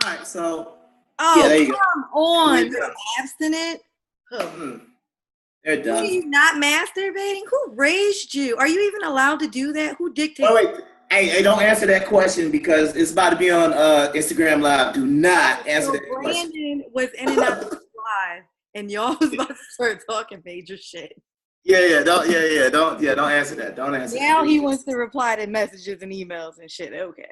All right, so Oh, there you come on. You're abstinent? They're Were done. you not masturbating? Who raised you? Are you even allowed to do that? Who dictates? Wait. Hey, don't answer that question because it's about to be on Instagram Live. Do not answer that question. Brandon was in and out of live, and y'all was about to start talking major shit. Don't answer that. Don't answer that. Now he wants to reply to messages and emails and shit. Okay.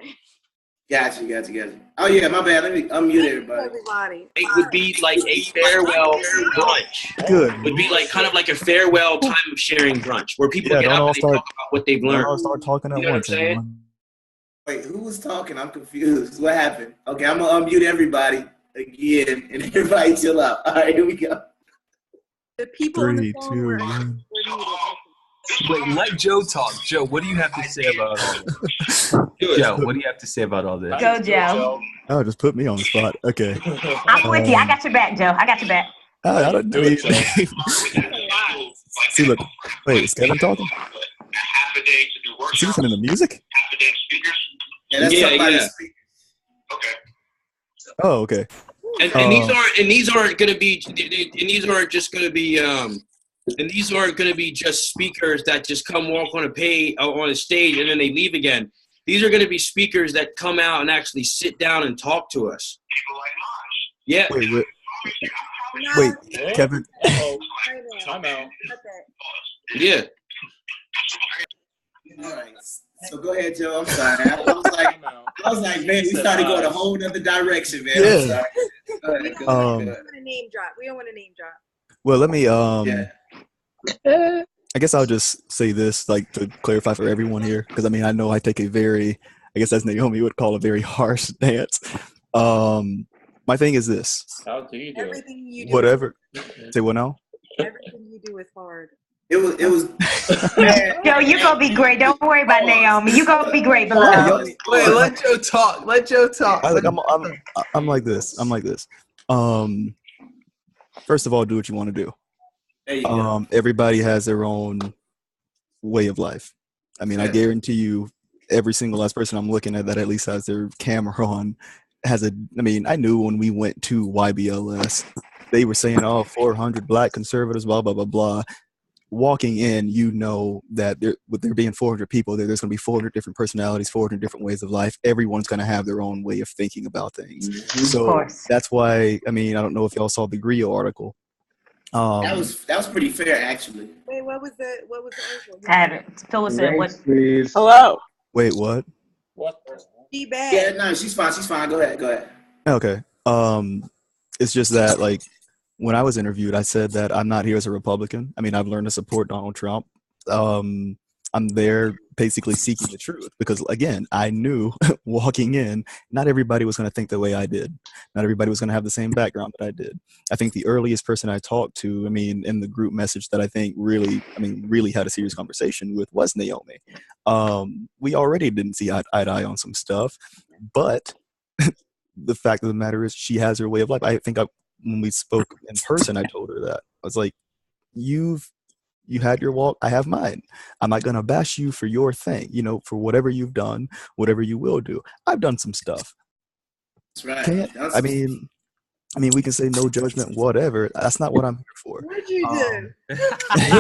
Got you. Oh yeah, my bad. Let me unmute everybody. It would be like a farewell brunch. Good. Would be like kind of like a farewell time of sharing brunch where people get up and they talk about what they've learned. All start talking at once. Wait, who was talking? I'm confused. What happened? Okay, I'm gonna unmute everybody again and everybody chill out. All right, here we go. The people 3, 2, 1. Wait, let Joe talk. Joe, what do you have to say about all this? Joe, what do you have to say about all this? Go, Joe. Oh, just put me on the spot. Okay. I'm with you. I got your back, Joe. I got your back. I don't do it. See, look. Wait, is Kevin talking? Is he listening to music? Yeah, that's somebody's speaker. Okay. Oh, okay. And these aren't going to be, and these aren't just going to be, and these aren't going to be just speakers that just come walk on a stage and then they leave again. These are going to be speakers that come out and actually sit down and talk to us. Yeah. Wait, Kevin. Time out. Yeah. All right. So go ahead, Joe. I'm sorry. I was like, man, we started going a whole other direction, man. Yeah. I'm sorry. Go ahead. We don't want to name drop. Well, let me I guess I'll just say this, like, to clarify for everyone here, because I mean, I know I take a very, I guess as Naomi would call, a very harsh stance. My thing is this. How do you do Everything you do. Whatever. Say what now? Everything you do is hard. It was. Joe, you gonna be great. Don't worry about Naomi. You gonna be great, beloved. Wait, let Joe talk. Let Joe talk. I'm like this. First of all, do what you want to do. Everybody has their own way of life. I mean, I guarantee you, every single last person I'm looking at that at least has their camera on has a. I mean, I knew when we went to YBLS, they were saying, "Oh, 400 black conservatives, blah blah blah blah." Walking in, you know that with there being 400 people there's going to be 400 different personalities, 400 different ways of life. Everyone's going to have their own way of thinking about things. Mm-hmm. So that's why, I mean, I don't know if y'all saw the Grio article. That was pretty fair, actually. Wait, what was the article? I haven't. Phyllis said what? Please. Hello. Wait, what? What? Be bad. Yeah, no, she's fine. Go ahead. Okay. It's just that, like, when I was interviewed, I said that I'm not here as a Republican. I mean, I've learned to support Donald Trump. I'm there basically seeking the truth because, again, I knew walking in, not everybody was going to think the way I did. Not everybody was going to have the same background that I did. I think the earliest person I talked to, I mean, in the group message that I think really had a serious conversation with was Naomi. We already didn't see eye to eye on some stuff, but the fact of the matter is she has her way of life. I think when we spoke in person, I told her that. I was like, you had your walk, I have mine. I'm not going to bash you for your thing, for whatever you've done, whatever you will do. I've done some stuff. That's right. I mean, we can say no judgment, whatever. That's not what I'm here for. What'd you do?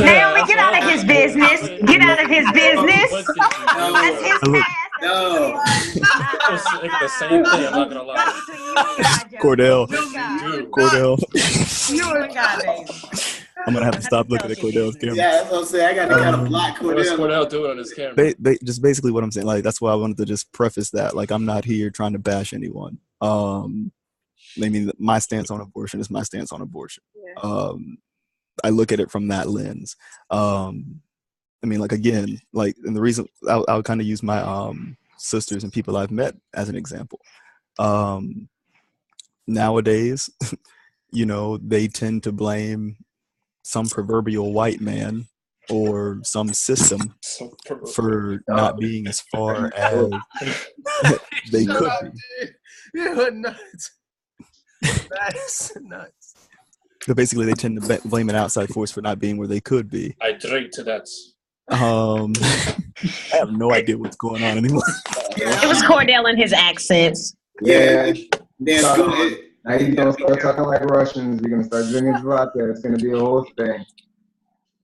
Naomi, get out of his business. Get out of his business. That's his past. No. It's the same thing, I'm not gonna lie. Cordell. You and God, baby. I'm gonna have to stop looking at Cordell's camera. Yeah, that's what I'm saying. I got to kind of block Cordell. What's Cordell doing on his camera? Just basically what I'm saying. Like, that's why I wanted to just preface that. Like, I'm not here trying to bash anyone. I mean, my stance on abortion is my stance on abortion. Yeah. I look at it from that lens. I mean, like, again, like, and the reason I'll kind of use my sisters and people I've met as an example. Nowadays, they tend to blame some proverbial white man or some system for not being as far as they could be. You're nuts. That's nuts. But basically, they tend to blame an outside force for not being where they could be. I drink to that. I have no idea what's going on anymore. It was Cordell and his accents. Yeah. Then go ahead. Now you're gonna start talking like Russians. You're gonna start drinking vodka. It's gonna be a whole thing.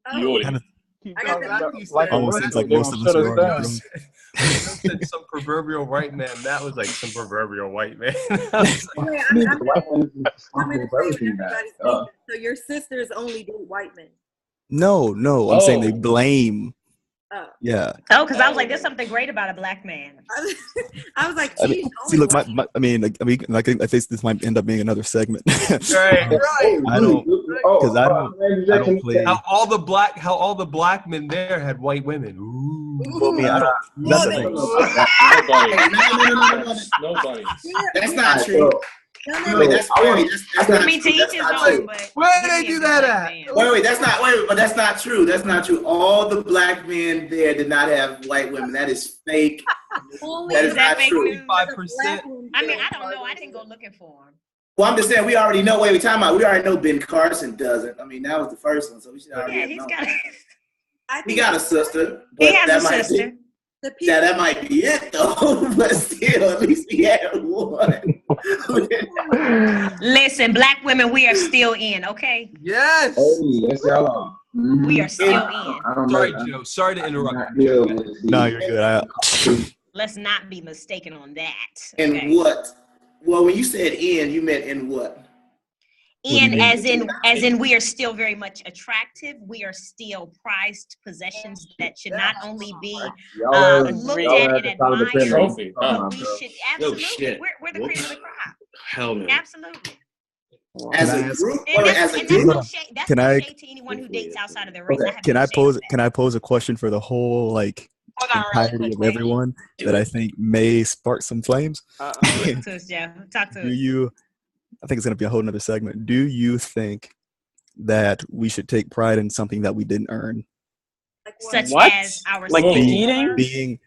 Kind of I got almost seems like most of us are already drunk. Said some proverbial white man. That was like some proverbial white man. So your sisters only date white men? No, I'm saying they blame. Oh. Yeah. Oh, because I was like, there's something great about a black man. I was like, I mean, see, look, I think this might end up being another segment. Right. I don't play. How all the black men there had white women. Ooh. Well, I don't. That's the thing. Nobody. That's not true. Wait, that's not true. Where did they do that at? Wait, but that's not true. That's not true. All the black men there did not have white women. That is fake. That is not true. 5%. I mean, I don't know. I didn't go looking for him. Well, I'm just saying we already know. Wait, we talking about. We already know Ben Carson doesn't. I mean, that was the first one, so we should already know. He got a sister. But he has a sister. That might be it though, but still, at least he had one. Listen, black women, we are still in, okay? Yes. Hey, yes, y'all are. We are still in. Sorry, Joe. Sorry to interrupt. No, you're good. Let's not be mistaken on that. And okay? what? Well, when you said in, you meant in what? In as in we are still very much attractive. We are still prized possessions that should not only be looked at and admired, Trophy. but we should shit. we're the cream of the crop. Hell no. Absolutely. As a group or as a That's group? no shade. That's no shade to anyone who dates outside of their race. Can I pose a question for the whole entirety of everyone that I think may spark some flames? Talk to us, Joe. Talk to us. I think it's going to be a whole nother segment. Do you think that we should take pride in something that we didn't earn? Such as our being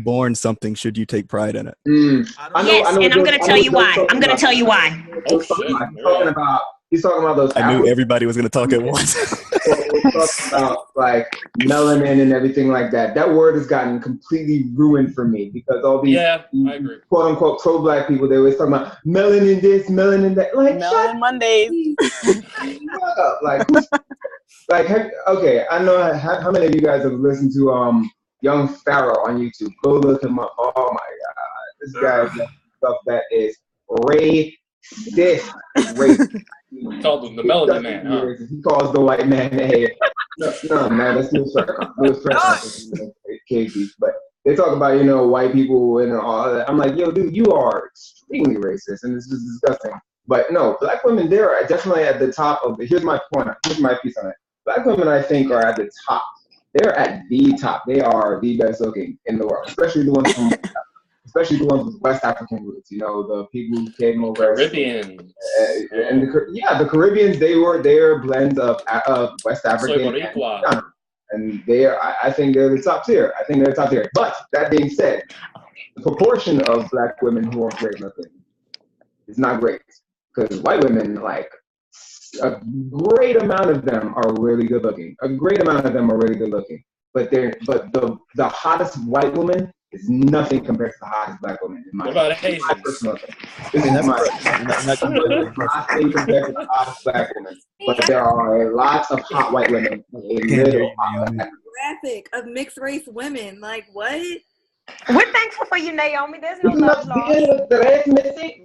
born something, should you take pride in it? Yes, and I'm going to tell you why. He's talking about those. I knew everybody was going to talk at once. Talking about like melanin and everything like that. That word has gotten completely ruined for me because all these I agree. quote unquote pro-black people, they always talking about melanin this, melanin that. Like Melanin Mondays. Okay, I know how many of you guys have listened to Young Pharaoh on YouTube. Go look him up. Oh my God, this guy is stuff that is racist. He called him the Melanin Man, huh? He calls the white man a no, man, that's Louis Farrakhan. But they talk about, white people and all that. I'm like, yo, dude, you are extremely racist, and this is disgusting. But no, black women, they're definitely at the top of here's my point. Here's my piece on it. Black women, I think, are at the top. They're at the top. They are the best looking in the world, especially the ones with West African roots. The people who came over. Caribbean. The Caribbeans. They're blends of West African and I think they're the top tier. But that being said, the proportion of black women who are great looking is not great, because white women, like a great amount of them are really good looking. But the hottest white woman is nothing compared to the hottest black woman. What about Asians? I think compared to the hottest black women, but there are lots of hot white women. Graphic of mixed race women, like what? We're thankful for you, Naomi. There's no love lost. Deal with race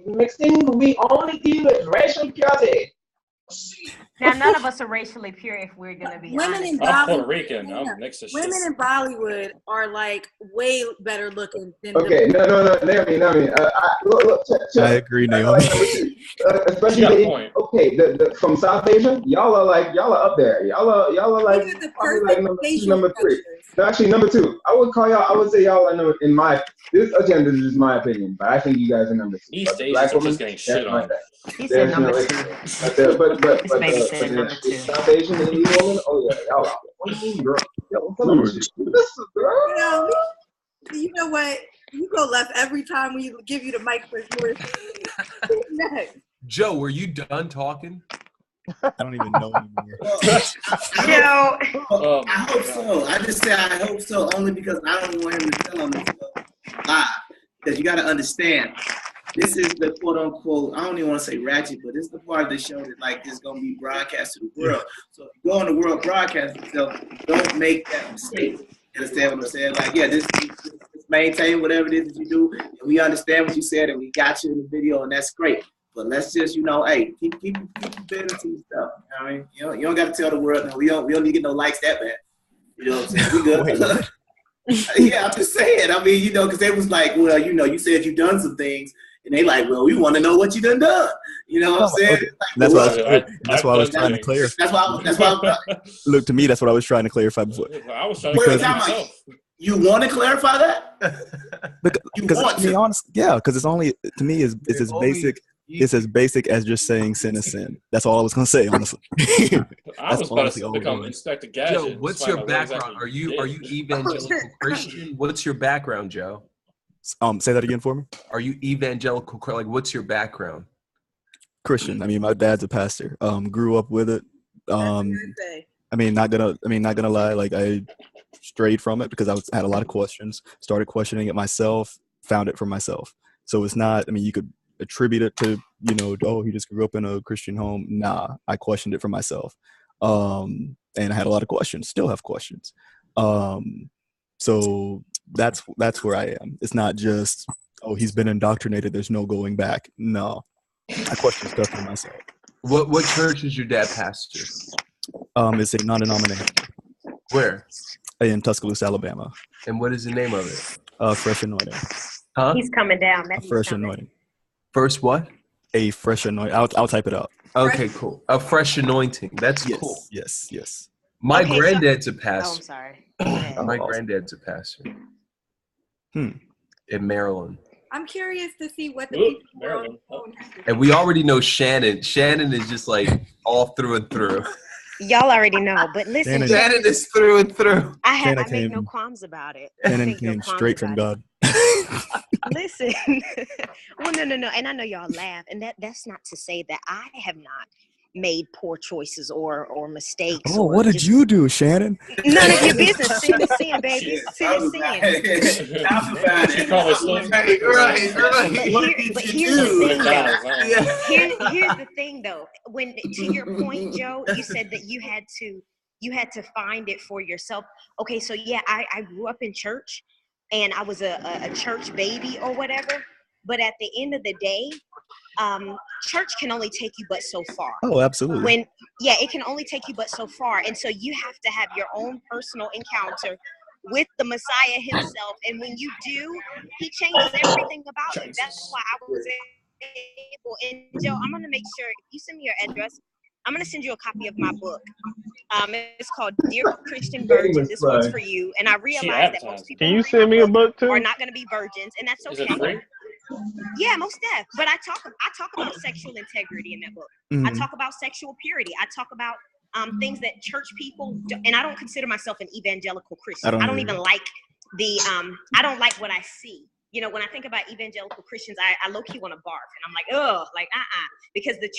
mixing. We only deal with racial purity. Now, none of us are racially pure if we're going to be women in I'm Puerto Bollywood. Rican. I'm mixed as shit. Women in Bollywood are like way better looking than Okay, no, Naomi. I agree, Naomi. Especially from South Asia, y'all are up there. Y'all are like number 3. No, actually, number 2. I would say y'all are number. This is just my opinion, but I think you guys are number 2. East Asians are just getting shit on. He said number 2. But South Asian Indian woman, oh yeah, y'all are. What do you mean, girl? You know what? You go left every time we give you the mic for next. Joe, were you done talking? I don't even know anymore. I hope so. I just say I hope so only because I don't want him to tell on himself. Because you got to understand, this is the quote unquote, I don't even want to say ratchet, but this is the part of the show that like is going to be broadcast to the world. So if you go on the world broadcast yourself, don't make that mistake. You understand what I'm saying? Like, yeah, this maintain whatever it is that you do. And we understand what you said and we got you in the video and that's great. But let's just, hey, keep better to yourself. You know what I mean? You don't got to tell the world, no, we don't need to get no likes that bad. You know what I'm saying? We good. Yeah, I'm just saying. I mean, because they was like, well, you said you've done some things. And they like, well, we want to know what you done. You know what I'm saying? Okay. That's what I was trying to clarify. That's why. Look, to me, that's what I was trying to clarify before. I was trying to clarify myself. You want to clarify that? Because to be honest, yeah, because it's only, to me, it's as basic. It's as basic as just saying sin is sin. That's all I was gonna say, honestly. I was about to become Inspector Gadget. Joe, what's your background? Are you evangelical Christian? What's your background, Joe? Say that again for me. Are you evangelical? Like, what's your background? Christian. I mean, my dad's a pastor. Grew up with it. I mean, not gonna lie. Like, I strayed from it because I had a lot of questions. Started questioning it myself. Found it for myself. So it's not. I mean, you could attribute it to, he just grew up in a Christian home. Nah, I questioned it for myself. And I had a lot of questions, still have questions. So that's where I am. It's not just, he's been indoctrinated, there's no going back. No, I question stuff for myself. What church is your dad pastor? It's a non-denominational. Where? In Tuscaloosa, Alabama. And what is the name of it? Fresh Anointing. Huh? He's coming down. Fresh Anointing. First what? A fresh anointing. I'll type it out. Okay, cool. A fresh anointing. That's cool. Yes. My granddad's a pastor. Oh, I'm sorry. My granddad's a pastor. In Maryland. I'm curious to see what the people Maryland. And we already know Shannon. Shannon is just like all through and through. Y'all already know, but listen. Shannon is through and through. I make no qualms about it. Shannon came straight from God. Listen, well, no, and I know y'all laugh, and that's not to say that I have not made poor choices or mistakes. Oh, what did you do, Shannon? None of your business. Sin is sin, baby. Sin is sin. But here's the thing, though. When to your point, Joe, you said that you had to find it for yourself. Okay, so yeah, I grew up in church. And I was a church baby or whatever. But at the end of the day, church can only take you but so far. Oh, absolutely. It can only take you but so far. And so you have to have your own personal encounter with the Messiah himself. And when you do, he changes everything about you. That's why I was able. And Joe, I'm going to make sure, if you send me your address, I'm going to send you a copy of my book. It's called Dear Christian Virgin. This one's for you. And I realize that most people Can you send me a book too? are not going to be virgins, and that's okay. Is it free? Yeah, most def. But I talk about sexual integrity in that book. Mm-hmm. I talk about sexual purity. I talk about things that church people do, and I don't consider myself an evangelical Christian. I don't even like I don't like what I see. When I think about evangelical Christians, I low-key want to barf. And I'm like, because the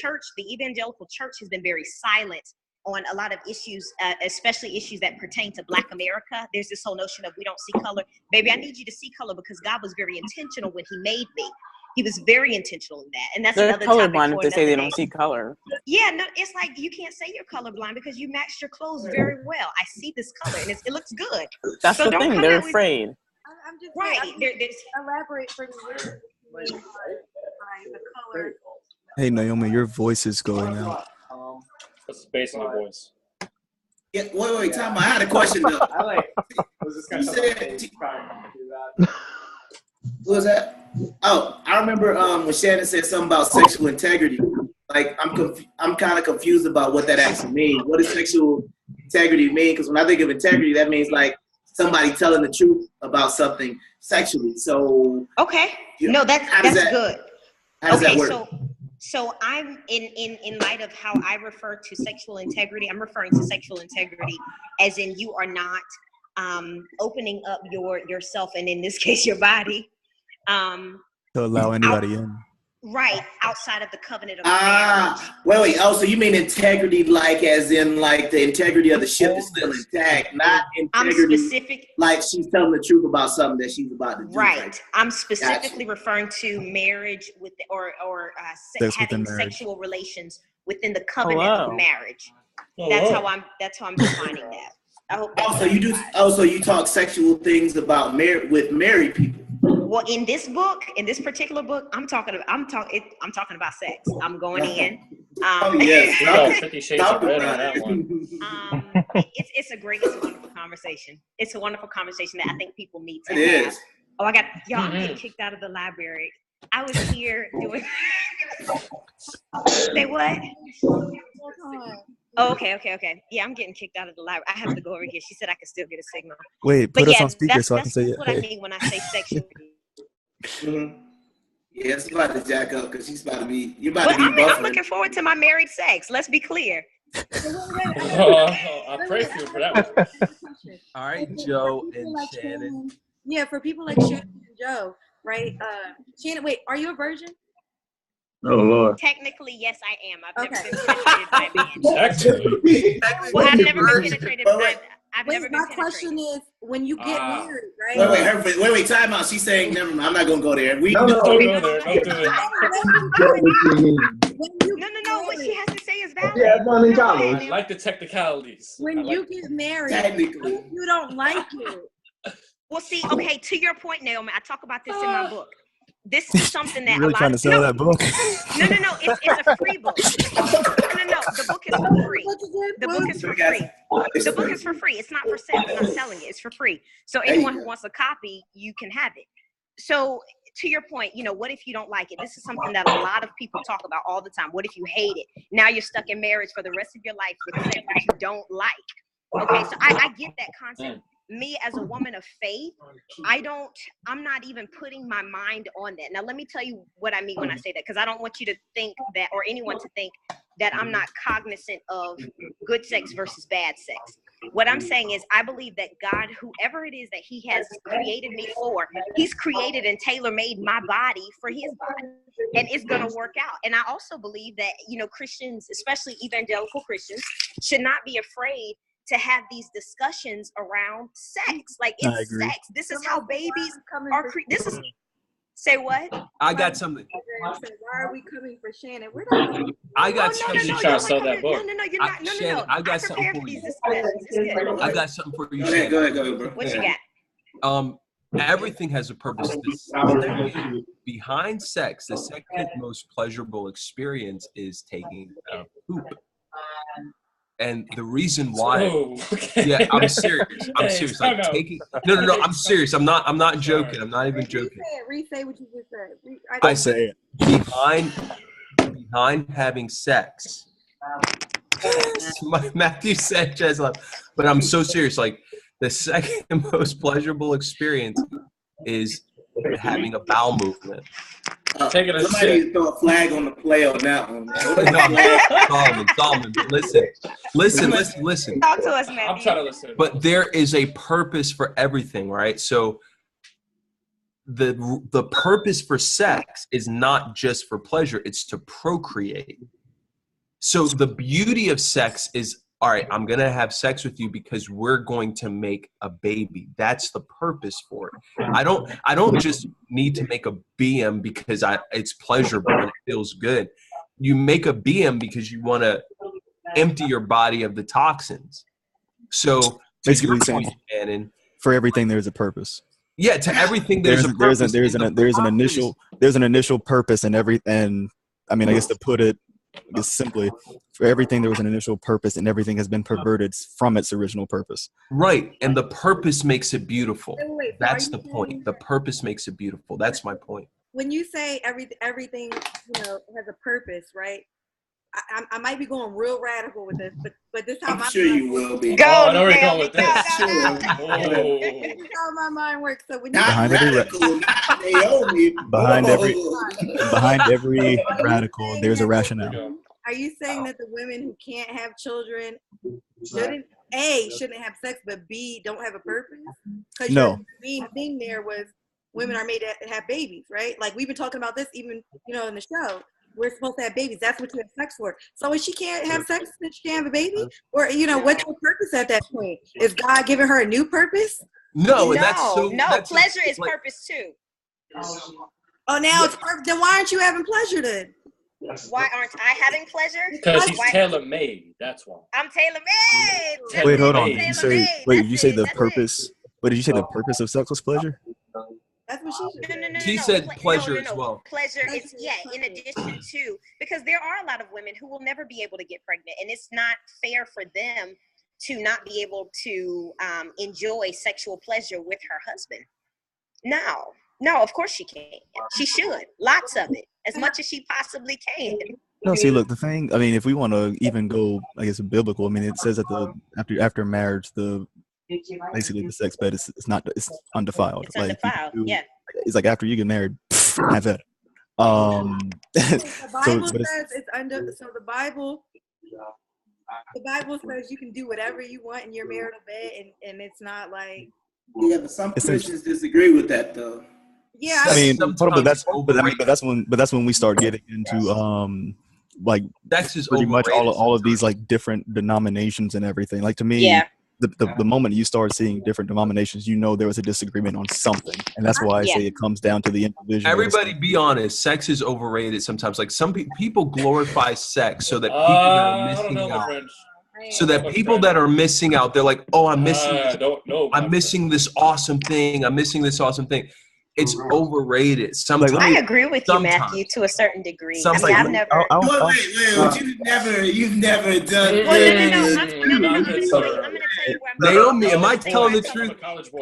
evangelical church has been very silent on a lot of issues, especially issues that pertain to Black America. There's this whole notion of we don't see color. Baby, I need you to see color because God was very intentional when he made me. He was very intentional in that. And that's They're another topic colorblind for if they say they another don't day. see color. Yeah, no, it's like you can't say you're colorblind because you matched your clothes very well. I see this color and it looks good. That's So the don't thing. come They're out with- afraid. I'm just Right. there's elaborate for me. The color. Hey, Naomi, your voice is going out. What's the bass in your voice? Yeah, wait, time. I had a question though. What was that? Oh, I remember when Shannon said something about sexual integrity. Like, I'm kind of confused about what that actually means. What does sexual integrity mean? Because when I think of integrity, that means like somebody telling the truth about something sexually. So okay, that's good. How does that work? So I'm in light of how I refer to sexual integrity. I'm referring to sexual integrity as in you are not opening up yourself, and in this case your body, To allow anybody in. Right, outside of the covenant of marriage. Wait. Oh, so you mean integrity, like as in like the integrity of the ship is still intact, not integrity. I'm specific. Like she's telling the truth about something that she's about to do. Right. I'm specifically referring to marriage with or having sexual relations within the covenant of marriage. That's how I'm defining that. I hope. So you do. So you talk sexual things about with married people. Well, in this book, in this particular book, I'm talking about sex. I'm going in. Yes. 50 Shades of Red on that one. It's a wonderful conversation. It's a wonderful conversation that I think people need to have. It is. Oh, I'm getting kicked out of the library. I was here doing. Say what? Oh, okay. Yeah, I'm getting kicked out of the library. I have to go over here. She said I could still get a signal. Wait, put us on speaker so I can say it. That's what I mean when I say sexual. Mm-hmm. Yeah, it's about to jack up because she's about to be. You're about to be. I'm looking forward to my married sex. Let's be clear. I pray for you for that one. All right, Joe and Shannon. Yeah, for people like Shannon and Joe, right? Shannon, wait, are you a virgin? Oh Lord. Technically, yes, I am. I've never been penetrated by a man. Actually. Well, I've never been penetrated. I've never been My penetrated. question is, when you get married, right? Wait, time out. She's saying, never mind. I'm not going to go there. Don't go there. Don't do it. No. What she has to say is valid. Yeah, it's not in college. I like the technicalities. When you get married, technically, you don't like it. Well, see, okay, to your point, Naomi, I talk about this in my book. This is something that really a lot trying to sell that book. No. It's a free book. No. The book is for free. The book is for free. The book is for free. It's not for sale. I'm not selling it. It's for free. So anyone who wants a copy, you can have it. So to your point, what if you don't like it? This is something that a lot of people talk about all the time. What if you hate it? Now you're stuck in marriage for the rest of your life with sex that you don't like. Okay, so I get that concept. Me as a woman of faith, I'm not even putting my mind on that. Now, let me tell you what I mean when I say that, because I don't want you to think that, or anyone to think that I'm not cognizant of good sex versus bad sex. What I'm saying is I believe that God, whoever it is that he has created me for, he's created and tailor-made my body for his body, and it's going to work out. And I also believe that, Christians, especially evangelical Christians, should not be afraid to have these discussions around sex. Like, it's sex. This is how babies are this is say what? I got something. Why are we coming for Shannon? We're not. I got something. You're trying to sell that book. No, you're not. No. I got something for you. I got something for you. Go ahead, bro. What you got? Everything has a purpose. Behind sex, the second most pleasurable experience is taking a poop. And the reason why, yeah, I'm serious. I'm serious. Like taking, no. I'm serious. I'm not joking. I'm not even joking. Re-say what you just said. I say it. Behind having sex, Matthew Sanchez left, but I'm so serious. Like, the second most pleasurable experience is having a bowel movement. Taking a somebody shit. throw a flag on the play on that one. Solomon, listen. Talk to us, man. I'm trying to listen. But there is a purpose for everything, right? So the purpose for sex is not just for pleasure, it's to procreate. So the beauty of sex is, all right, I'm going to have sex with you because we're going to make a baby. That's the purpose for it. I don't just need to make a BM because it's pleasurable and it feels good. You make a BM because you want to empty your body of the toxins. So basically saying, Shannon, for everything there's a purpose. Yeah, to everything there's a purpose. There's an initial purpose in everything. I mean, I guess to put it just simply, for everything there was an initial purpose, and everything has been perverted from its original purpose. Right, and the purpose makes it beautiful. That's the point. The purpose makes it beautiful. That's my point. When you say everything, has a purpose, right? I might be going real radical with this, but this is how I'm sure you will be. Go, I know where you're going with this. This is how my mind works. So when Not radical, not Naomi. Behind every radical, there's a rationale. Are you saying that the women who can't have children shouldn't have sex, but B, don't have a purpose? No. Your main thing there was women are made to have babies, right? Like we've been talking about this even, in the show. We're supposed to have babies. That's what you have sex for. So if she can't have sex, then she can't have a baby? Or, what's your purpose at that point? Is God giving her a new purpose? No, and that's so... No, pleasure is purpose too. Oh, now it's perfect. Then why aren't you having pleasure then? Why aren't I having pleasure? Because he's tailor-made. That's why. I'm tailor-made. Wait, hold on. Tailor-made. Did you say the purpose? Wait, did you say the purpose of sex was pleasure? That's what she said. No. She said pleasure as well. Pleasure is, in addition to, because there are a lot of women who will never be able to get pregnant, and it's not fair for them to not be able to enjoy sexual pleasure with her husband. No, of course she can. She should. Lots of it. As much as she possibly can. No, see, look, the thing, I mean, if we want to even go, I guess, biblical, I mean, it says that after marriage, basically the sex bed is undefiled. It's undefiled, yeah. It's like after you get married, have it. The Bible says it's so the Bible says you can do whatever you want in your marital bed, and it's not like... Yeah, but some Christians disagree with that, though. Yeah, I mean, but that's when we start getting into like pretty much all of these like different denominations and everything. Like to me, the moment you start seeing different denominations, there was a disagreement on something, and that's why I say it comes down to the individual. Everybody, be honest. Sex is overrated sometimes. Like some people glorify sex so that people that are missing out. So that people that are missing out, they're like, "Oh, I'm missing. I'm missing this awesome thing. I'm missing this awesome thing." It's overrated. Sometimes I agree with you, Matthew, to a certain degree. I mean, I've never. You've never done. I'm gonna tell you where I'm Naomi, am I telling the truth?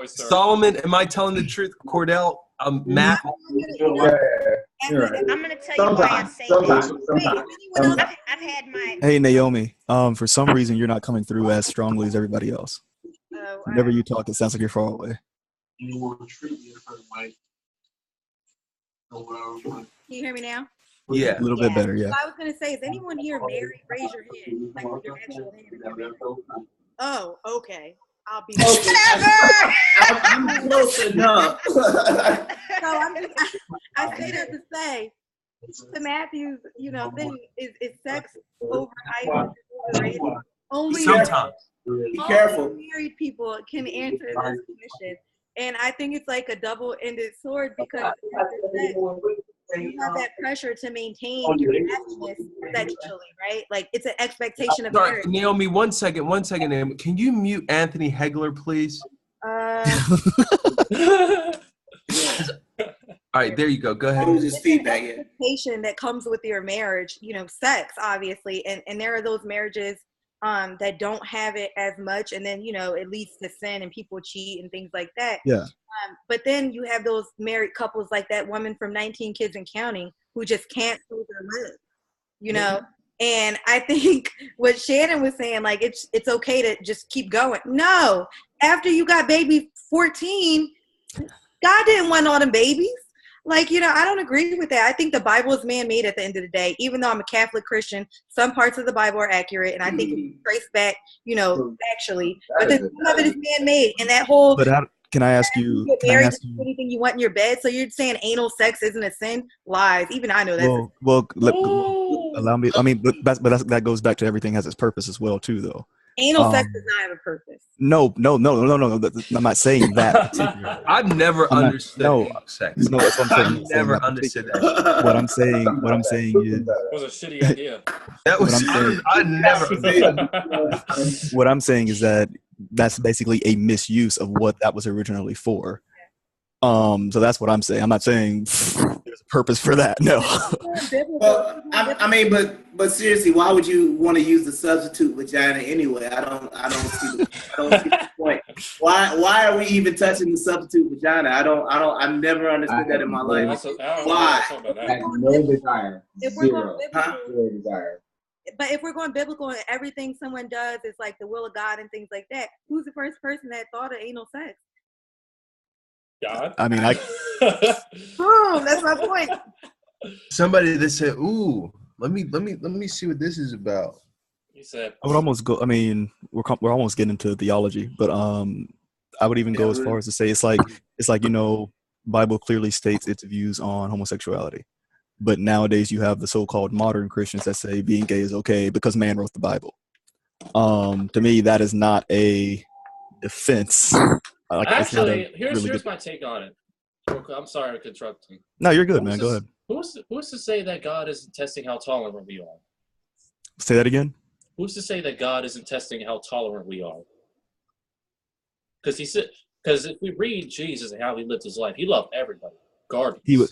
Solomon, am I telling the truth? Cordell, Matt. I'm gonna tell you why I say that. I've had my. Hey Naomi, for some reason you're not coming through as strongly as everybody else. Whenever you talk, it sounds like you're far away. You want to treat me a certain way. Can you hear me now? Yeah, a little bit better. Yeah. So I was gonna say, is anyone here married? Raise your hand. Like with your actual hand. Oh, okay. I'll be. I'm close enough. So I say that to say, to Matthew's, thing is sex overrated? Only sometimes. Be careful. Married people can answer this question. And I think it's like a double-ended sword because you have that pressure to maintain your happiness sexually, right? Like it's an expectation of marriage. Naomi, one second, Naomi. Can you mute Anthony Hegler, please? All right, there you go. Go ahead. Just feedback. Expectation that comes with your marriage, sex, obviously, and there are those marriages that don't have it as much, and then it leads to sin and people cheat and things like that. Yeah. But then you have those married couples like that woman from 19 Kids and Counting who just can't close their lips, And I think what Shannon was saying, like it's okay to just keep going. No, after you got baby 14, God didn't want all them babies. Like, I don't agree with that. I think the Bible is man-made at the end of the day. Even though I'm a Catholic Christian, some parts of the Bible are accurate, and I think it's traced back, actually. But then some of it is man-made, and that whole. But can I ask you? Anything you want in your bed? So you're saying anal sex isn't a sin? Lies. Even I know that. Well, allow me. I mean, but that goes back to everything has its purpose as well, too, though. Anal sex does not have a purpose. No. I'm not saying that. I've never understood sex. No, that's what I'm saying. I've never understood that. What I'm saying is. That was a shitty idea. That was. I never. What I'm saying is that's basically a misuse of what that was originally for. So that's what I'm saying. I'm not saying there's a purpose for that. No. Well, I mean, but seriously, why would you want to use the substitute vagina anyway? I don't see the point. Why are we even touching the substitute vagina? I've never understood that in my life. Why? No desire. Zero desire. But if we're going biblical and everything someone does is like the will of God and things like that, who's the first person that thought of anal sex? God. I mean, Boom, that's my point. Somebody that said, "Ooh, let me see what this is about." He said, I would almost go. I mean, we're almost getting into theology, but I would even go as far as to say it's like Bible clearly states its views on homosexuality. But nowadays you have the so-called modern Christians that say being gay is okay because man wrote the Bible. To me, that is not a defense. Actually, here's really my take on it. I'm sorry to interrupt you. No, you're good, man. Go ahead. Who's to say that God isn't testing how tolerant we are? Say that again. Who's to say that God isn't testing how tolerant we are? Because if we read Jesus and how he lived his life, he loved everybody, regardless.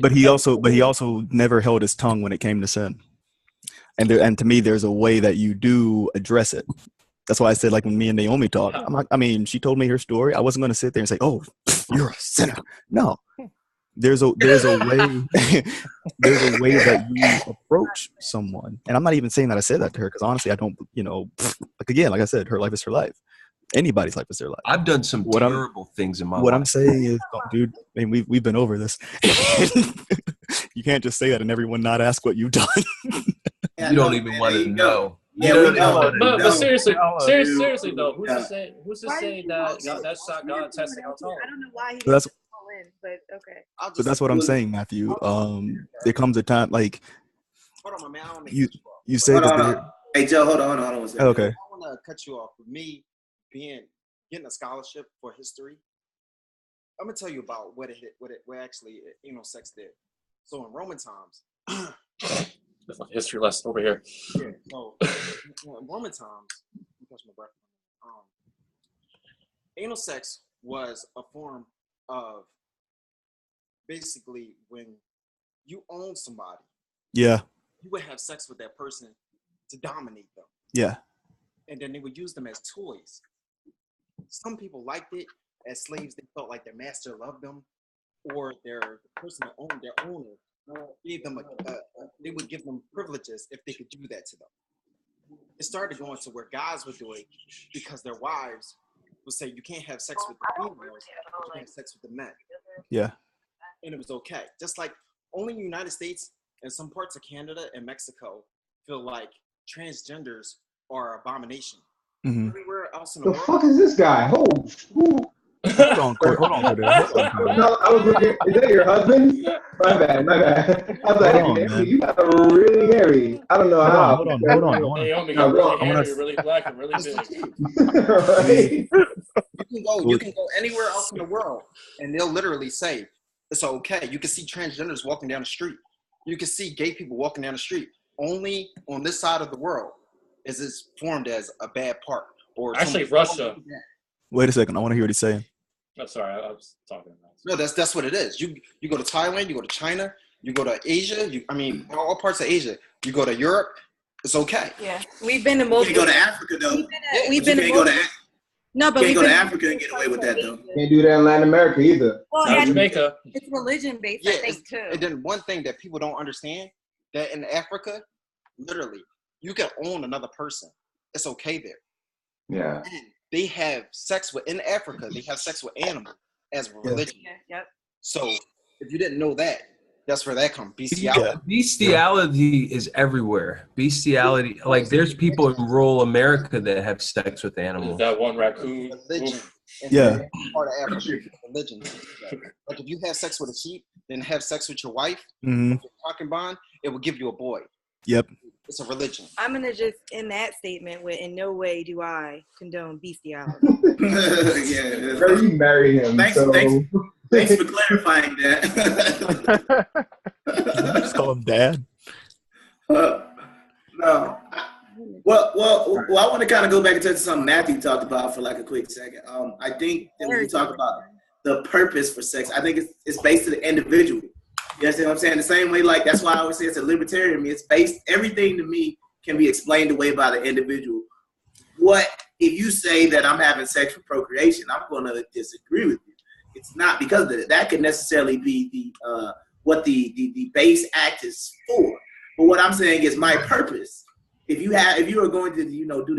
But he also never held his tongue when it came to sin. And to me, there's a way that you do address it. That's why I said, like, when me and Naomi talk, she told me her story. I wasn't going to sit there and say, "Oh, you're a sinner." No, there's a way there's a way that you approach someone. And I'm not even saying that I said that to her, because honestly, I don't, like I said, her life is her life. Anybody's life is their life. I've done some terrible things in my life. What I'm saying is, dude, I mean, we've been over this. You can't just say that and everyone not ask what you've done. You don't even want to know. But seriously though, who's to say that that's not God testing our tolerance? I don't know why he So that's didn't call in, but okay. So that's what I'm saying, Matthew. There comes a time, like, hold on, man. I don't you say that. Hey, Joe, hold on one second. Okay. I want to cut you off. With me getting a scholarship for history, I'm gonna tell you about what actually anal sex did. So in Roman times. That's a history lesson over here. Yeah. So in Roman times, catch my breath. Anal sex was a form of basically when you own somebody. Yeah. You would have sex with that person to dominate them. Yeah. And then they would use them as toys. Some people liked it. As slaves, they felt like their master loved them, or the person that owned their owner gave them they would give them privileges if they could do that to them. It started going to where guys would do it because their wives would say, you can't have sex with the females, but you can have sex with the men. Yeah. And it was okay. Just like only in the United States and some parts of Canada and Mexico feel like transgenders are an abomination. Mm-hmm. Everywhere else in the world. Fuck is this guy? Hold on. I was looking, is that your husband? My bad. I was like, you got really hairy. I don't know how. Hold on. Hey, Omi got really hairy, really black, and really big. Right? You can go anywhere else in the world, and they'll literally say it's okay. You can see transgenders walking down the street. You can see gay people walking down the street. Only on this side of the world is this formed as a bad part. Or actually, Russia. Wait a second. I want to hear what he's saying. Oh, sorry, I was talking about. No, that's what it is. You go to Thailand, you go to China, you go to Asia. All parts of Asia. You go to Europe. It's okay. Yeah, we've been to most. You can go to Africa though. We've been to go to Africa and get away with that though. Can't do that in Latin America either. Well, Jamaica. It's religion based, I think, too. And then one thing that people don't understand, that in Africa, literally, you can own another person. It's okay there. Yeah. And they have sex in Africa, they have sex with animals as a religion. Yep. So if you didn't know that, that's where that comes. Bestiality. Yeah, bestiality is everywhere. Bestiality, like there's people in rural America that have sex with animals. That one raccoon. Religion. Yeah. Part of Africa, religion. Like if you have sex with a sheep, then have sex with your wife, talking bond, it will give you a boy. Yep. It's a religion. I'm gonna just end that statement with, in no way do I condone bestiality. Yeah. Bro, you married him. Thanks for clarifying that. Just call him Dad. No. Well, I want to kind of go back and touch something Matthew talked about for like a quick second. I think that when you talk about the purpose for sex, I think it's based to the individual. You understand what I'm saying? The same way, like, that's why I always say it's a libertarian. It's based, everything to me can be explained away by the individual. What, if you say that I'm having sex for procreation, I'm going to disagree with you. It's not, because of that. That could necessarily be what the base act is for. But what I'm saying is my purpose. If you are going to,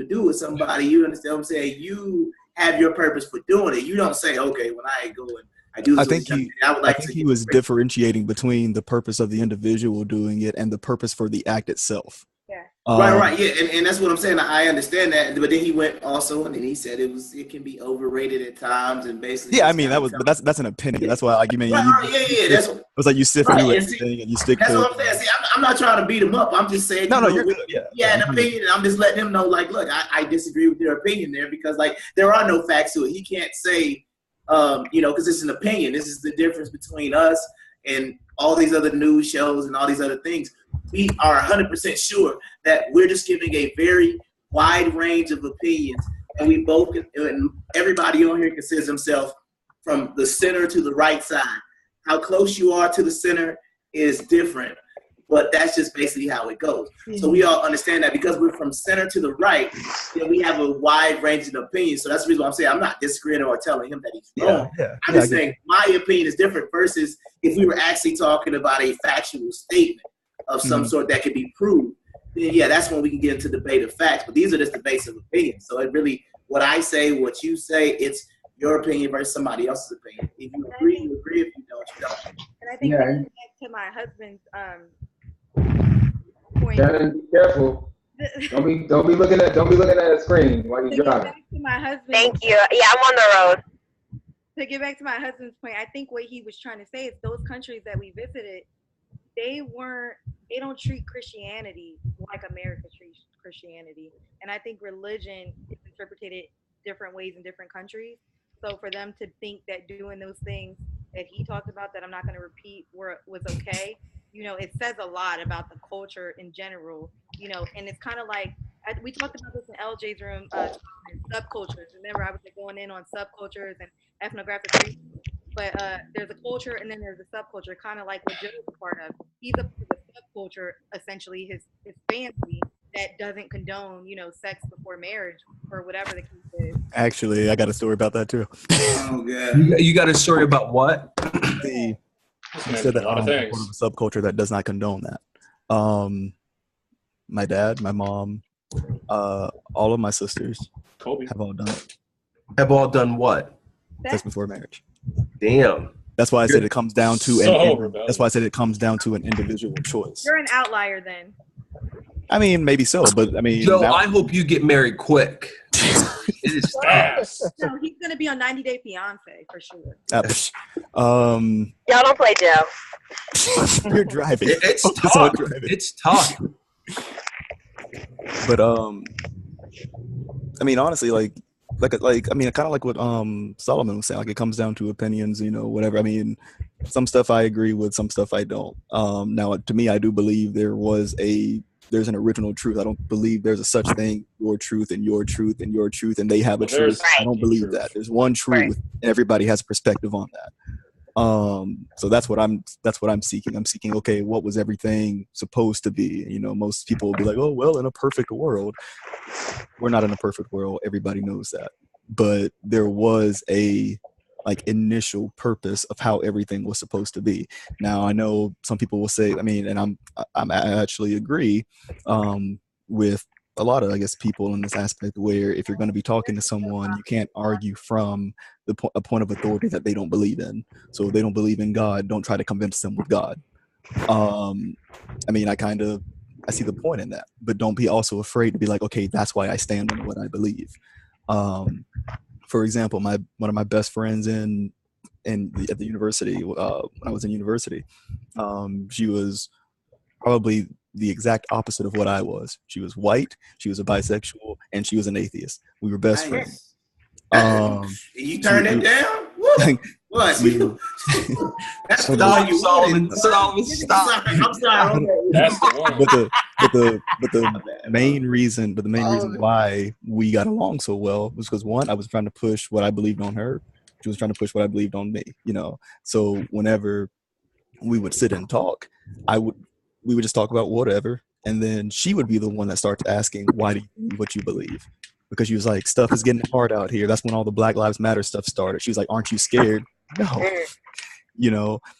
do with somebody, you understand what I'm saying? You have your purpose for doing it. You don't say, okay, when I go and I do this, I think he was differentiating between the purpose of the individual doing it and the purpose for the act itself. Yeah. Right, yeah, and that's what I'm saying. I understand that, but then he went also, and then he said it can be overrated at times, and basically. Yeah, I mean but that's an opinion. That's why, like, you mean, That's what, it was like you sift through everything and you stick. That's what I'm saying. See, I'm not trying to beat him up. I'm just saying. No, you're good. Yeah, an opinion, and I'm just letting him know, like, look, I disagree with your opinion there because, like, there are no facts to it. He can't say, because it's an opinion. This is the difference between us and all these other news shows and all these other things. We are 100% sure that we're just giving a very wide range of opinions, and we both, and everybody on here considers himself from the center to the right side. How close you are to the center is different, but that's just basically how it goes. So we all understand that because we're from center to the right, then we have a wide range of opinions. So that's the reason why I'm saying I'm not disagreeing or telling him that he's wrong. I'm just saying my opinion is different versus if we were actually talking about a factual statement of some sort that could be proved, then yeah, that's when we can get into debate of facts. But these are just debates of opinions. So it really, what I say, what you say, it's your opinion versus somebody else's opinion. If you agree, you agree. If you don't, you don't. And I think back to my husband's point. Shannon, be careful. Don't be looking at the screen while you're driving. Thank you. Yeah, I'm on the road. To get back to my husband's point, I think what he was trying to say is those countries that we visited, they don't treat Christianity like America treats Christianity. And I think religion is interpreted different ways in different countries. So for them to think that doing those things that he talked about that I'm not going to repeat was okay, it says a lot about the culture in general, and it's kind of like, we talked about this in LJ's room, subcultures. Remember, I was going in on subcultures and ethnographic research. But there's a culture and then there's a subculture, kind of like what Joe's a part of. He's a part of the subculture, essentially, his family that doesn't condone, sex before marriage or whatever the case is. Actually, I got a story about that too. Oh, God. You got a story about what? You said that I'm part of a subculture that does not condone that. My dad, my mom, all of my sisters have all done it. Have all done what? Sex before marriage. Damn. That's why I said it comes down to it comes down to an individual choice. You're an outlier then. I mean, maybe so, but I mean, Joe, I hope you get married quick. It is fast. No, he's gonna be on 90 Day Fiance for sure. Y'all don't play Joe. You're driving. It's tough. It's tough. But I mean, honestly, like I mean, kind of like what Solomon was saying. Like, it comes down to opinions, whatever. I mean, some stuff I agree with, some stuff I don't. Now, to me, I do believe there's an original truth. I don't believe there's a such thing, your truth and your truth and your truth, and they have a truth. I don't believe that. There's one truth, and everybody has a perspective on that. So that's what I'm seeking. I'm seeking, okay, what was everything supposed to be? Most people will be like, oh, well, in a perfect world. We're not in a perfect world. Everybody knows that. But there was a initial purpose of how everything was supposed to be. Now, I know some people will say, I mean, and I actually agree with a lot of, I guess, people in this aspect, where if you're going to be talking to someone, you can't argue from a point of authority that they don't believe in. So if they don't believe in God, don't try to convince them with God. I mean, I see the point in that, but don't be also afraid to be like, okay, that's why I stand on what I believe. For example, one of my best friends at the university, when I was in university, she was probably the exact opposite of what I was. She was white, she was a bisexual, and she was an atheist. We were best friends. You turned it down? What? That's stop, Solomon. Solomon, stop. I'm sorry. That's the one. But the main reason why we got along so well was because, one, I was trying to push what I believed on her. She was trying to push what I believed on me. So whenever we would sit and talk, we would just talk about whatever, and then she would be the one that starts asking, why do you believe what you believe? Because she was like, stuff is getting hard out here. That's when all the Black Lives Matter stuff started. She was like, aren't you scared? No.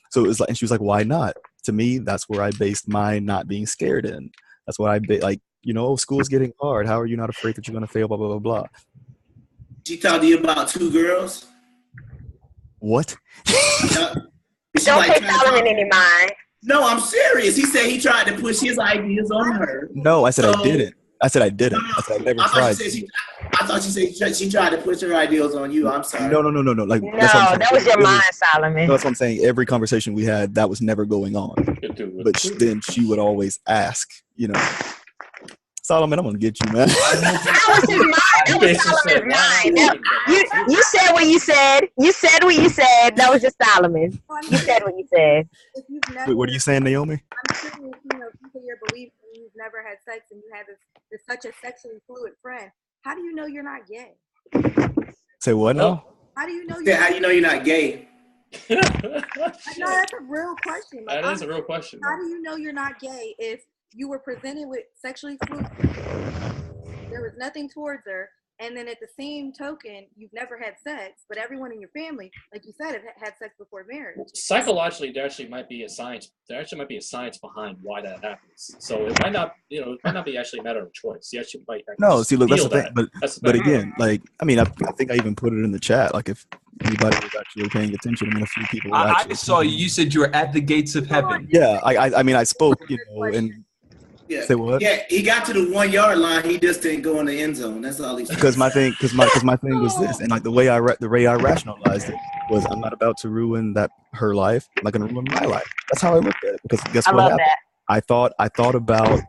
So it was like, and she was like, why not? To me, that's where I based my not being scared in. That's what school's getting hard. How are you not afraid that you're going to fail, blah, blah, blah, blah. She talked to you about 2 girls? What? Don't pay Solomon any mind. No, I'm serious. He said he tried to push his ideas on her. No, I said I didn't. I said I didn't. I said I never tried. I thought you said she tried to push her ideals on you. I'm sorry. No. Like no, that was your mind, Solomon. That's what I'm saying. Every conversation we had, that was never going on. But then she would always ask, you know, Solomon, I'm gonna get you, man. That was his mind. That was Solomon's mind. You said what you said. You said what you said. That was just Solomon. You said what you said. Wait, what are you saying, Naomi? I'm sure people your belief and you've never had sex and you had this such a sexually fluid friend. How do you know you're not gay? Say what now? How do you know you're not gay? No, that's a real question. Like, that is a real question. How do you know you're not gay if you were presented with sexually fluid? There was nothing towards her, and then at the same token, you've never had sex, but everyone in your family, like you said, have had sex before marriage. Psychologically, there actually might be a science. There actually might be a science behind why that happens. So it might not, it might not be actually a matter of choice. You actually might. No, see, look, that's the thing. But again, like, I mean, I think I even put it in the chat. Like, if anybody was actually paying attention, I mean, a few people. I saw you. You said you were at the gates of heaven. Yeah, I mean, I spoke, and. Yeah. Say what? Yeah, he got to the 1 yard line. He just didn't go in the end zone. That's all he's. Because my thing was this, and like the way I rationalized it was, I'm not about to ruin her life. I'm not gonna ruin my life. That's how I looked at it. Because guess what happened? I thought about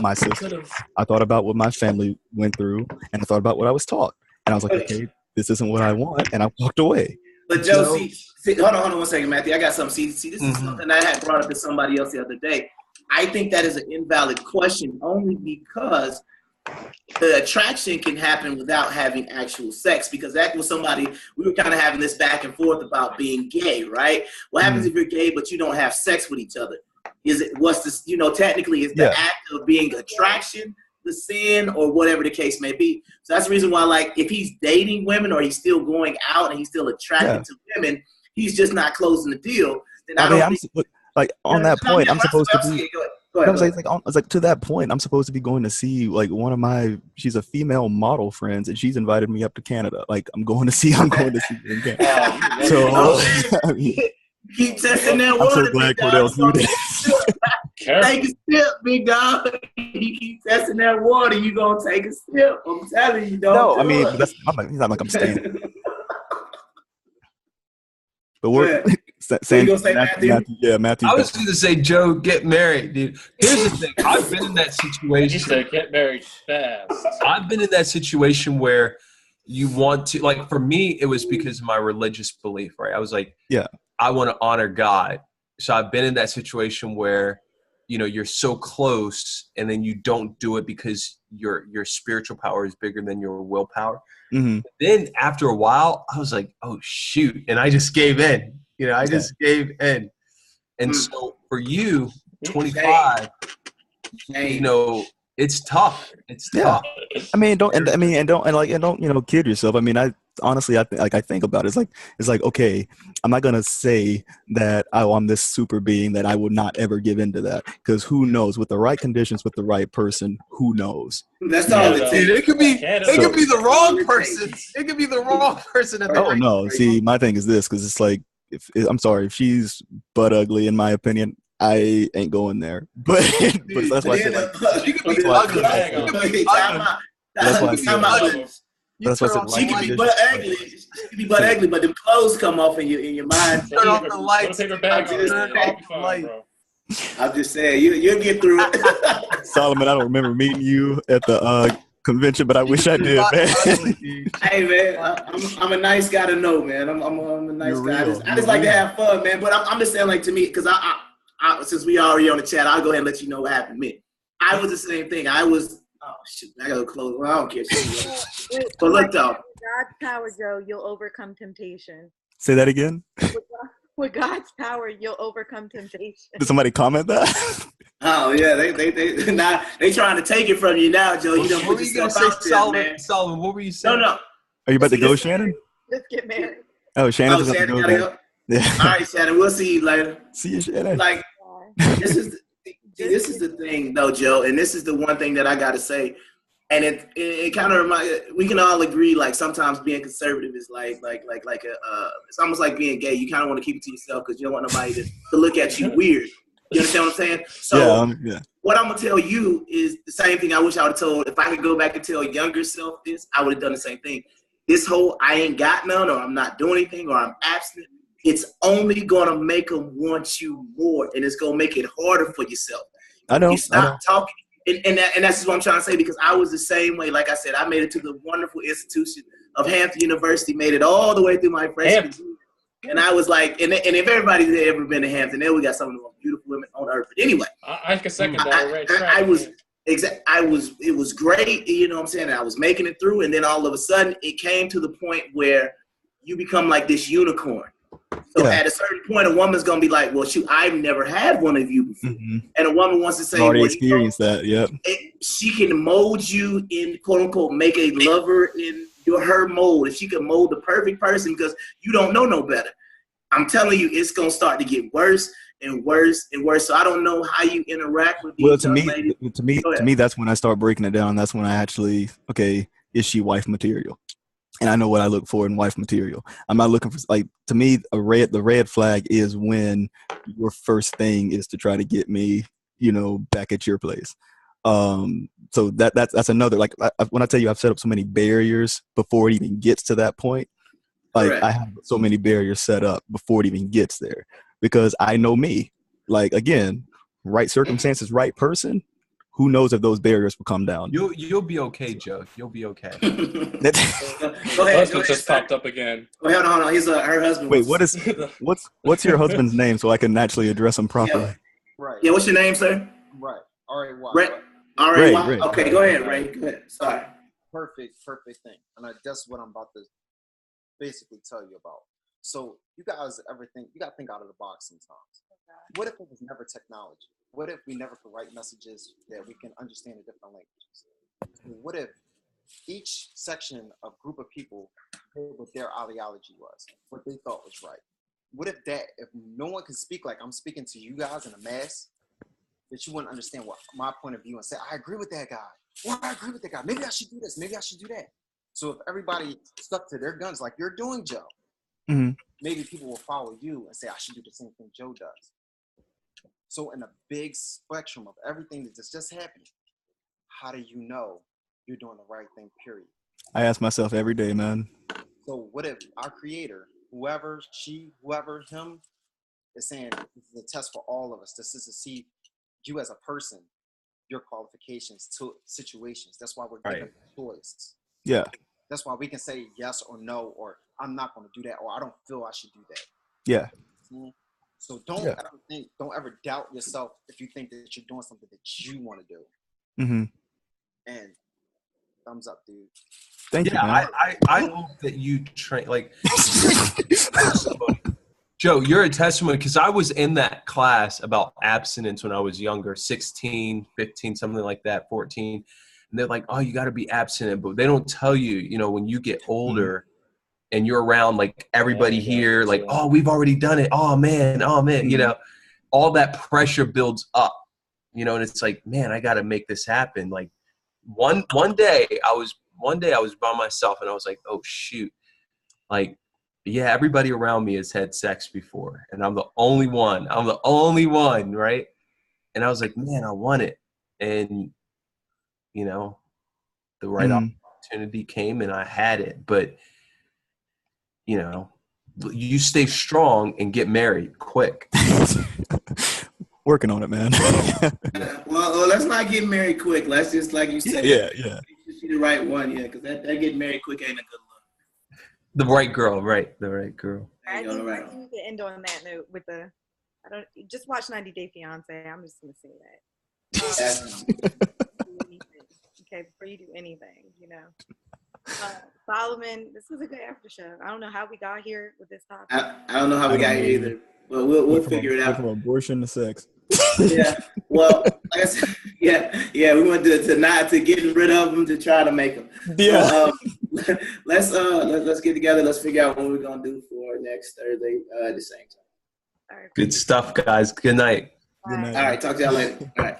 my sister. I thought about what my family went through, and I thought about what I was taught, and I was like, okay, this isn't what I want, and I walked away. But Joe, see, hold on 1 second, Matthew. I got something. See, this is something I had brought up to somebody else the other day. I think that is an invalid question only because the attraction can happen without having actual sex, because that was somebody, we were kind of having this back and forth about being gay, right? What happens if you're gay but you don't have sex with each other? Technically is the act of being attraction the sin or whatever the case may be? So that's the reason why, like, if he's dating women or he's still going out and he's still attracted to women, he's just not closing the deal. Then Like on that point, I'm supposed to be. Like to that point, I'm supposed to be going to see like one of she's a female model friends, and she's invited me up to Canada. Like I'm going to see her in Canada. So I mean, keep testing that water. I'm so glad Cordell's through this. Take a sip, big dog. You keep testing that water, you gonna take a sip. I'm telling you, don't. No, I mean he's not like I'm staying. But we're. Saying Matthew? Yeah, Matthew. I was going to say, Joe, get married, dude. Here's the thing. I've been in that situation. He said, get married fast. I've been in that situation where you want to, like, for me, it was because of my religious belief, right? I was like, I want to honor God. So I've been in that situation where, you're so close and then you don't do it because your spiritual power is bigger than your willpower. Mm-hmm. Then after a while, I was like, oh, shoot. And I just gave in. I just gave in. And so for you, 25, it's tough. It's tough. I mean, don't kid yourself. I mean, I honestly, I think about it. It's like, okay, I'm not going to say that I'm this super being that I would not ever give into that. Because who knows, with the right conditions, with the right person, who knows? That's all it takes. It could be the wrong person. It could be the wrong person. No. See, my thing is this, because it's like, I'm sorry, if she's butt ugly, in my opinion, I ain't going there. But that's why I said, like, she could be ugly. That's why I said, she could be butt ugly. She could be butt ugly, but the clothes come off in your mind. Turn off the lights. I'm just saying, you'll get through it. Solomon, I don't remember meeting you at the convention, but I wish I did, man. Hey, man, I'm a nice guy to know, man. I'm a nice guy. I just like to have fun, man. But I'm just saying, like, to me, because I since we already on the chat, I'll go ahead and let you know what happened to me. I was the same thing. I gotta go close. Well, I don't care. But look, though. God's power, Joe, you'll overcome temptation. Say that again. With God's power, you'll overcome temptation. Did somebody comment that? Oh yeah, they trying to take it from you now, Joe. You don't put yourself out there, man. Solomon, what were you saying? No. Are you about to go, Shannon? Let's get married. Oh, Shannon's about to go. Yeah. All right, Shannon. We'll see you later. See you, Shannon. Like, this is the thing, though, Joe, and this is the one thing that I got to say, and it kind of we can all agree, like, sometimes being conservative is like it's almost like being gay. You kind of want to keep it to yourself because you don't want nobody to look at you weird. You understand what I'm saying? So what I'm gonna tell you is the same thing I wish I would have told. If I could go back and tell younger self this, I would have done the same thing. This whole I ain't got none, or I'm not doing anything, or I'm abstinent, it's only gonna make them want you more, and it's gonna make it harder for yourself. I know. You stop talking, and that's what I'm trying to say, because I was the same way. Like I said, I made it to the wonderful institution of Hampton University, made it all the way through my freshman year. And I was like, and if everybody's ever been to Hampton, we got some of the most beautiful women on earth. But anyway, I can second that. It was great, you know what I'm saying? I was making it through, and then all of a sudden, it came to the point where you become like this unicorn. So at a certain point, a woman's gonna be like, "Well, shoot, I've never had one of you before," and a woman wants to say, "Already experienced that." Yep. She can mold you in, quote unquote, make a lover in her mold. If she can mold the perfect person, because you don't know no better. I'm telling you, it's gonna start to get worse and worse and worse. So I don't know how you interact with these ladies. To me, that's when I start breaking it down. That's when I actually, okay, is she wife material? And I know what I look for in wife material. I'm not looking for, like, to me, the red flag is when your first thing is to try to get me, back at your place. So that's another, like, when I tell you I've set up so many barriers before it even gets to that point, like I have so many barriers set up before it even gets there, because I know me. Like, again, right circumstances, right person. Who knows if those barriers will come down? You'll be okay, Joe. You'll be okay. Go ahead. Husband just popped up again. Oh, hold on. He's her husband. Wait, what's your husband's name so I can actually address him properly? Yeah. Right. Yeah. What's your name, sir? Right. R-A-Y. Ray. Okay, go ahead, Ray. Go ahead. Sorry. Perfect thing. And that's what I'm about to basically tell you about. So you guys you got to think out of the box sometimes. What if it was never technology? What if we never could write messages that we can understand in different languages? What if each section of group of people did what their ideology was, what they thought was right? What if no one can speak like I'm speaking to you guys in a mass, that you wouldn't understand what my point of view and say, I agree with that guy, or I agree with that guy. Maybe I should do this. Maybe I should do that. So if everybody stuck to their guns like you're doing, Joe, maybe people will follow you and say, I should do the same thing Joe does. So in a big spectrum of everything that just happened, how do you know you're doing the right thing, period? I ask myself every day, man. So what if our creator, whoever, she, whoever, him, is saying this is a test for all of us. This is to see you as a person, your qualifications to situations. That's why we're given choice. Yeah. That's why we can say yes or no, or I'm not going to do that, or I don't feel I should do that. Yeah. So don't ever doubt yourself if you think that you're doing something that you want to do. And thumbs up, dude. Thank you, man. I hope that you train, like, Joe, you're a testimony, because I was in that class about abstinence when I was younger, 16, 15, something like that, 14. And they're like, oh, you got to be abstinent. But they don't tell you, when you get older, and you're around like everybody here, like, oh, we've already done it. Oh man, all that pressure builds up, and it's like, man, I got to make this happen. Like one day I was by myself, and I was like, oh shoot, like, yeah, everybody around me has had sex before, and I'm the only one, right? And I was like, man, I want it. And the right opportunity came, and I had it. But you stay strong and get married quick. Working on it, man. Well, let's not get married quick. Let's just, like you said, yeah. She's the right one, because that getting married quick ain't a good look. The right girl, right? The right girl. I think we need to end on that note with just watch 90 Day Fiance. I'm just gonna say that. Okay, before you do anything, Solomon, this was a good after show. I don't know how we got here with this topic. I don't know how we got here either, but we'll figure it out. From abortion to sex. Yeah. Well, like I said, yeah, we went to getting rid of them to try to make them. Yeah. So, let's get together. Let's figure out what we're gonna do for next Thursday at the same time. All right. Good stuff, guys. Good night. Good night. All right. Talk to y'all later. All right.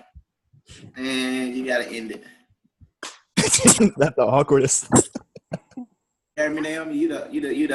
And you gotta end it. That's the awkwardest. Naomi, you got it. You